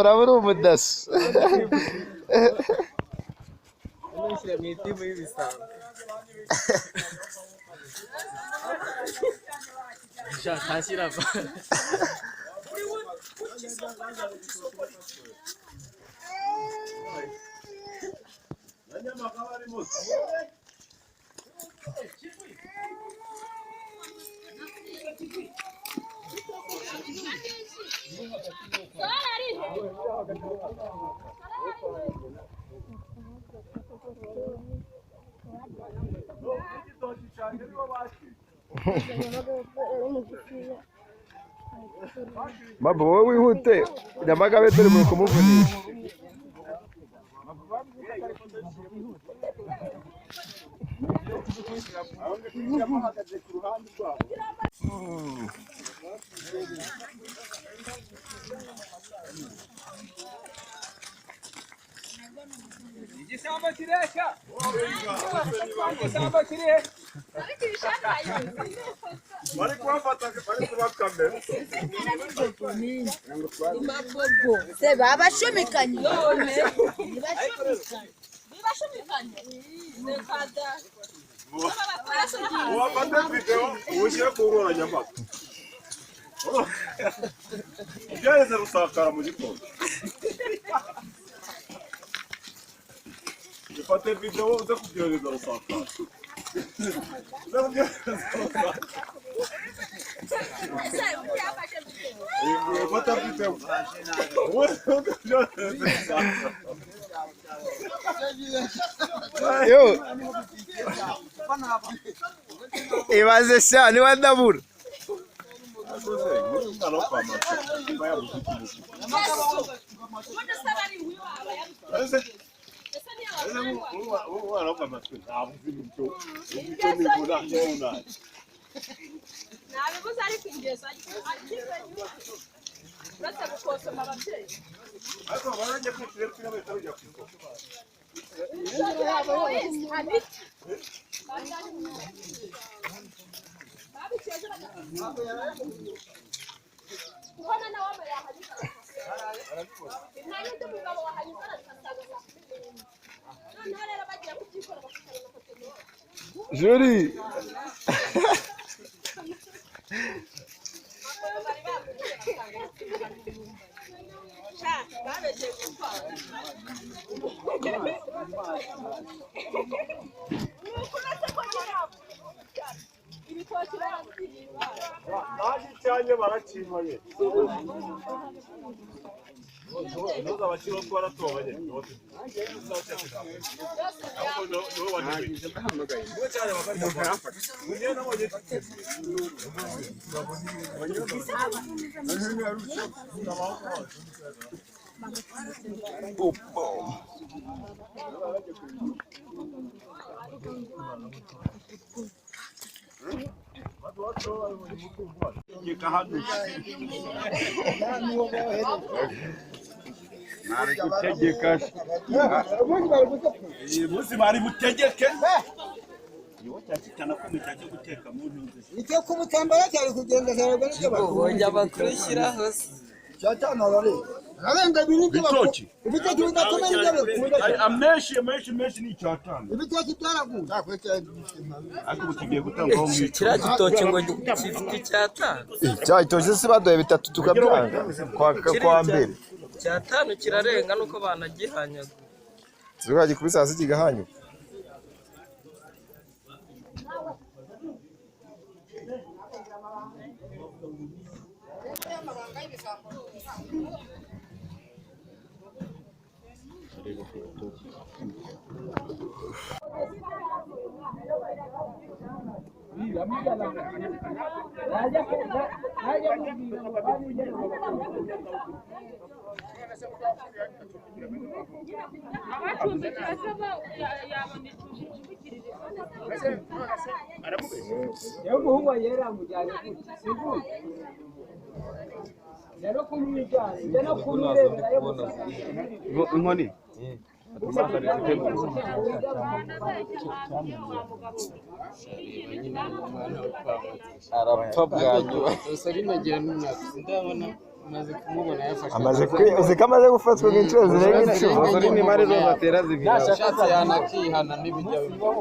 urabura umudaso Babo wowe wihute Nyamagabe turi mu kumuvunisha Igisamba kireshya igisamba kirihe bari kubafata bari kubakamera imabogo se babashomekanye none bibashomekanye nekada wafata video ushyire ku nkoranyambaga byaheze rusakara mu gitondo ufate video uze kubyohereza rusakara ufata video yo ibaze sha ni wadabura Julie cyane barakimaye Nós abatidos para toda, gente. Mari gutegeka muzi mari mutegeke yo cyakitana ko mutaje guteka mu ntuze icyo kumutambara cyari kugenda cyarega n'icyo bonye abakurikira hose cyatana bari abenga bintu bitoki ibitoki bigakomera ibyo ari ameshi ni cyatana ibitoki byaraguye ariko tugiye gutangaho mu kira gitoki ngo gifite icyatanu cyahitoje se badoye bitatu tukabyanga kwa mbere icyatanu kirarenga nuko banagihanyaga ziraje kubisasa kigahanyuka inkoni arapfa bwanyuma gusa rinagira n'umwaka ndabona maze kumubona yafashe uzi ko amaze gufatwa inshuro zirenga 10 nashaka yanakihana n'ibijya bimubaho